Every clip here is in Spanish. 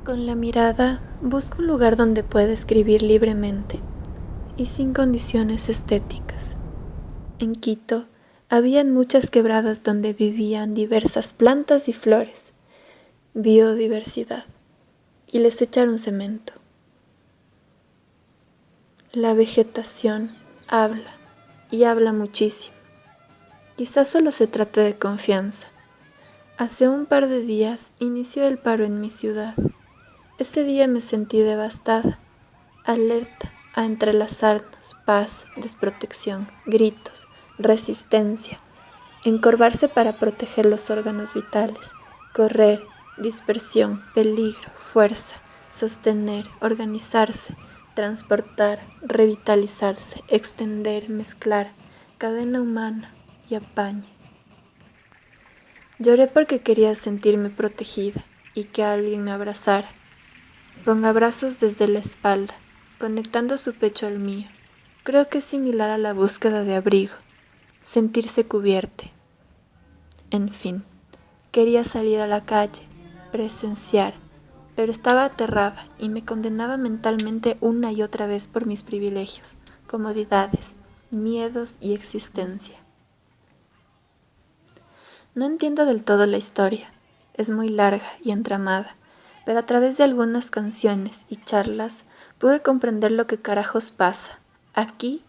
Con la mirada busco un lugar donde pueda escribir libremente y sin condiciones estéticas. En Quito habían muchas quebradas donde vivían diversas plantas y flores, biodiversidad, y les echaron cemento. La vegetación habla y habla muchísimo. Quizás solo se trate de confianza. Hace un par de días inició el paro en mi ciudad. Ese día me sentí devastada, alerta a entrelazarnos, paz, desprotección, gritos, resistencia, encorvarse para proteger los órganos vitales, correr, dispersión, peligro, fuerza, sostener, organizarse, transportar, revitalizarse, extender, mezclar, cadena humana y apañe. Lloré porque quería sentirme protegida y que alguien me abrazara, con abrazos desde la espalda, conectando su pecho al mío. Creo que es similar a la búsqueda de abrigo, sentirse cubierte. En fin, quería salir a la calle, presenciar, pero estaba aterrada y me condenaba mentalmente una y otra vez por mis privilegios, comodidades, miedos y existencia. No entiendo del todo la historia, es muy larga y entramada, pero a través de algunas canciones y charlas pude comprender lo que carajos pasa, aquí,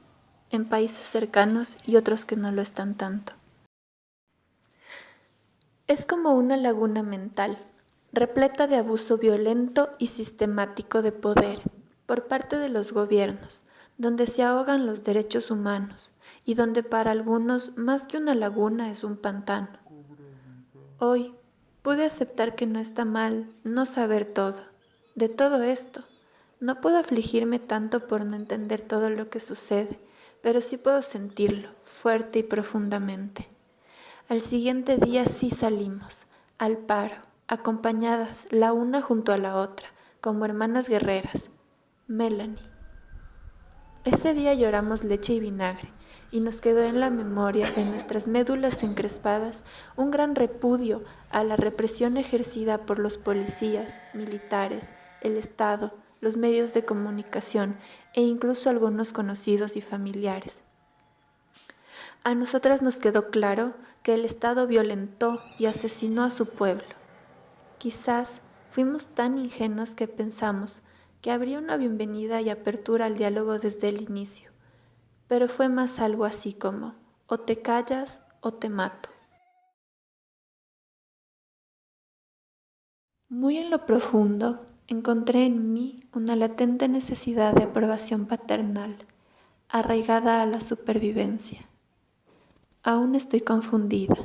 en países cercanos y otros que no lo están tanto. Es como una laguna mental, repleta de abuso violento y sistemático de poder por parte de los gobiernos, donde se ahogan los derechos humanos y donde para algunos más que una laguna es un pantano. Hoy pude aceptar que no está mal no saber todo, de todo esto. No puedo afligirme tanto por no entender todo lo que sucede, pero sí puedo sentirlo fuerte y profundamente. Al siguiente día sí salimos, al paro, acompañadas la una junto a la otra, como hermanas guerreras. Melanie. Ese día lloramos leche y vinagre, y nos quedó en la memoria de nuestras médulas encrespadas un gran repudio a la represión ejercida por los policías, militares, el Estado, los medios de comunicación e incluso algunos conocidos y familiares. A nosotras nos quedó claro que el Estado violentó y asesinó a su pueblo. Quizás fuimos tan ingenuos que pensamos que habría una bienvenida y apertura al diálogo desde el inicio, pero fue más algo así como, o te callas o te mato. Muy en lo profundo, encontré en mí una latente necesidad de aprobación paternal, arraigada a la supervivencia. Aún estoy confundida,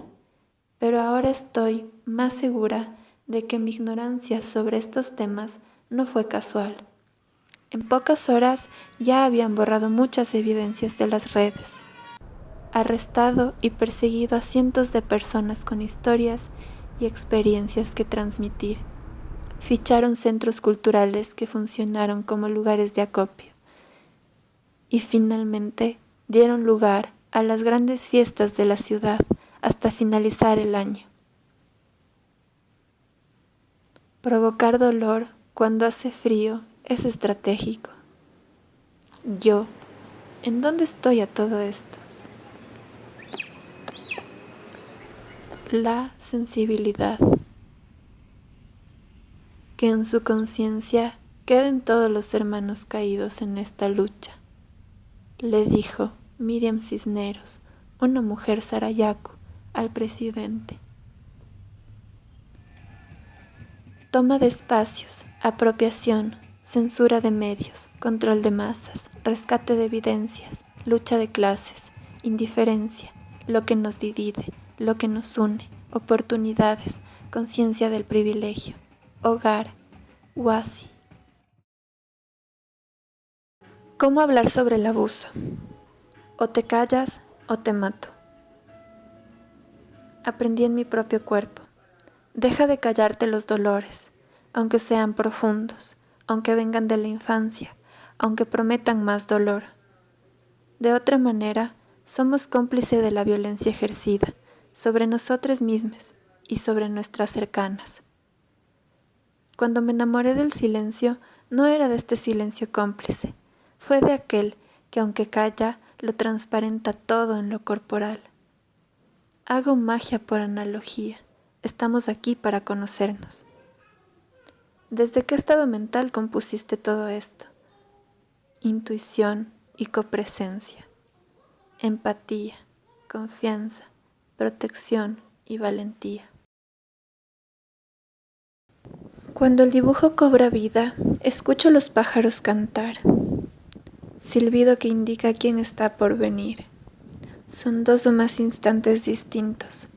pero ahora estoy más segura de que mi ignorancia sobre estos temas no fue casual. En pocas horas ya habían borrado muchas evidencias de las redes, arrestado y perseguido a cientos de personas con historias y experiencias que transmitir. Ficharon centros culturales que funcionaron como lugares de acopio y finalmente dieron lugar a las grandes fiestas de la ciudad hasta finalizar el año. Provocar dolor cuando hace frío es estratégico. Yo, ¿en dónde estoy a todo esto? La sensibilidad. Que en su conciencia queden todos los hermanos caídos en esta lucha, le dijo Miriam Cisneros, una mujer sarayaco, al presidente. Toma de espacios, apropiación, censura de medios, control de masas, rescate de evidencias, lucha de clases, indiferencia, lo que nos divide, lo que nos une, oportunidades, conciencia del privilegio, hogar, Huasi. ¿Cómo hablar sobre el abuso? O te callas o te mato. Aprendí en mi propio cuerpo. Deja de callarte los dolores, aunque sean profundos, aunque vengan de la infancia, aunque prometan más dolor. De otra manera, somos cómplices de la violencia ejercida sobre nosotras mismas y sobre nuestras cercanas. Cuando me enamoré del silencio, no era de este silencio cómplice, fue de aquel que aunque calla, lo transparenta todo en lo corporal. Hago magia por analogía, estamos aquí para conocernos. ¿Desde qué estado mental compusiste todo esto? Intuición y copresencia, empatía, confianza, protección y valentía. Cuando el dibujo cobra vida, escucho los pájaros cantar, silbido que indica quién está por venir. Son 2 o más instantes distintos.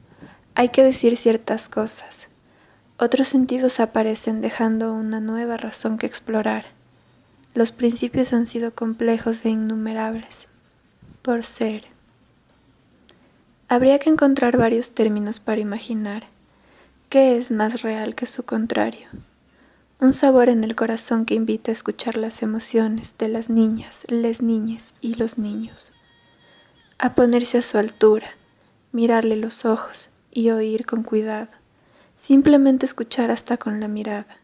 Hay que decir ciertas cosas. Otros sentidos aparecen dejando una nueva razón que explorar. Los principios han sido complejos e innumerables. Por ser. Habría que encontrar varios términos para imaginar qué es más real que su contrario. Un sabor en el corazón que invita a escuchar las emociones de las niñas, les niñes y los niños. A ponerse a su altura, mirarle los ojos y oír con cuidado. Simplemente escuchar hasta con la mirada.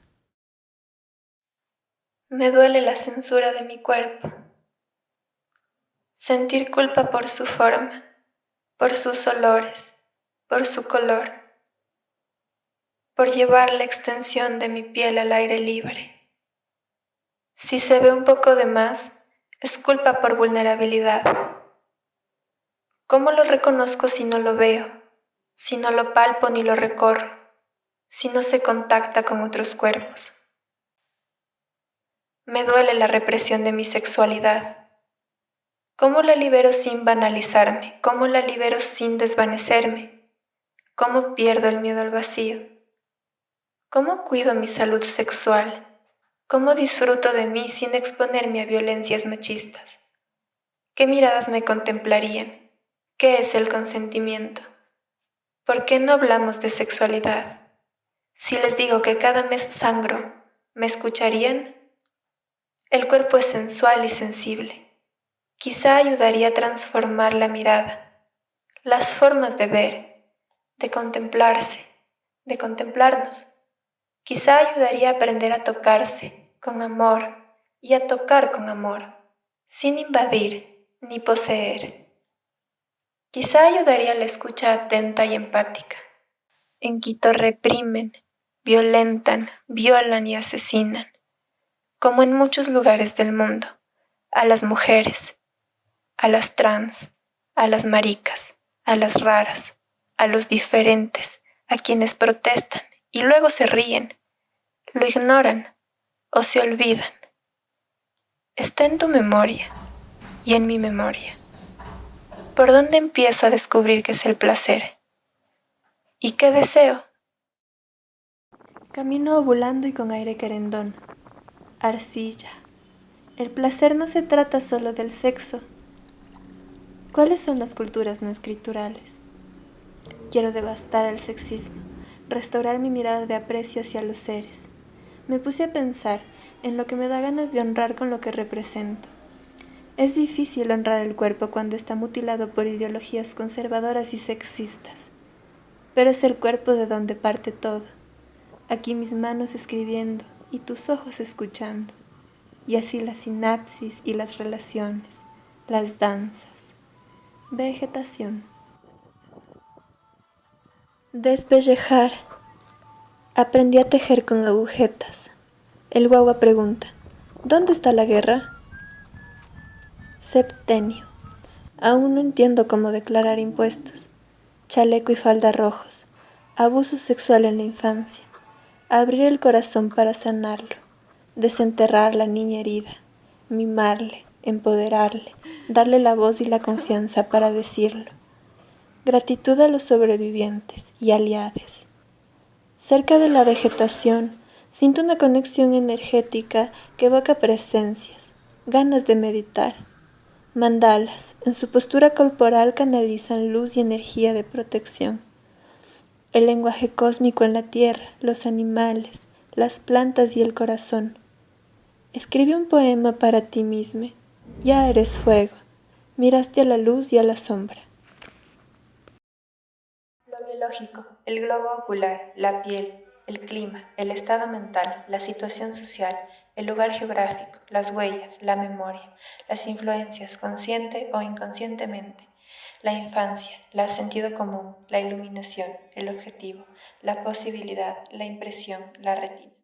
Me duele la censura de mi cuerpo. Sentir culpa por su forma, por sus olores, por su color, por llevar la extensión de mi piel al aire libre. Si se ve un poco de más, es culpa por vulnerabilidad. ¿Cómo lo reconozco si no lo veo, si no lo palpo ni lo recorro, si no se contacta con otros cuerpos? Me duele la represión de mi sexualidad. ¿Cómo la libero sin banalizarme? ¿Cómo la libero sin desvanecerme? ¿Cómo pierdo el miedo al vacío? ¿Cómo cuido mi salud sexual? ¿Cómo disfruto de mí sin exponerme a violencias machistas? ¿Qué miradas me contemplarían? ¿Qué es el consentimiento? ¿Por qué no hablamos de sexualidad? Si les digo que cada mes sangro, ¿me escucharían? El cuerpo es sensual y sensible. Quizá ayudaría a transformar la mirada, las formas de ver, de contemplarse, de contemplarnos. Quizá ayudaría a aprender a tocarse con amor y a tocar con amor, sin invadir ni poseer. Quizá ayudaría a la escucha atenta y empática. En Quito reprimen, violentan, violan y asesinan, como en muchos lugares del mundo, a las mujeres, a las trans, a las maricas, a las raras, a los diferentes, a quienes protestan y luego se ríen, lo ignoran o se olvidan. Está en tu memoria y en mi memoria. ¿Por dónde empiezo a descubrir qué es el placer? ¿Y qué deseo? Camino ovulando y con aire querendón. Arcilla. El placer no se trata solo del sexo. ¿Cuáles son las culturas no escriturales? Quiero devastar el sexismo, restaurar mi mirada de aprecio hacia los seres. Me puse a pensar en lo que me da ganas de honrar con lo que represento. Es difícil honrar el cuerpo cuando está mutilado por ideologías conservadoras y sexistas. Pero es el cuerpo de donde parte todo. Aquí mis manos escribiendo y tus ojos escuchando. Y así la sinapsis y las relaciones, las danzas. Vegetación. Despellejar. Aprendí a tejer con agujetas. El guagua pregunta, ¿dónde está la guerra? Septenio. Aún no entiendo cómo declarar impuestos. Chaleco y falda rojos. Abuso sexual en la infancia. Abrir el corazón para sanarlo. Desenterrar la niña herida. Mimarle, empoderarle, darle la voz y la confianza para decirlo. Gratitud a los sobrevivientes y aliados. Cerca de la vegetación, siento una conexión energética que evoca presencias, ganas de meditar. Mandalas, en su postura corporal canalizan luz y energía de protección. El lenguaje cósmico en la tierra, los animales, las plantas y el corazón. Escribe un poema para ti mismo. Ya eres fuego. Miraste a la luz y a la sombra. Lo biológico, el globo ocular, la piel, el clima, el estado mental, la situación social, el lugar geográfico, las huellas, la memoria, las influencias consciente o inconscientemente, la infancia, el sentido común, la iluminación, el objetivo, la posibilidad, la impresión, la retina.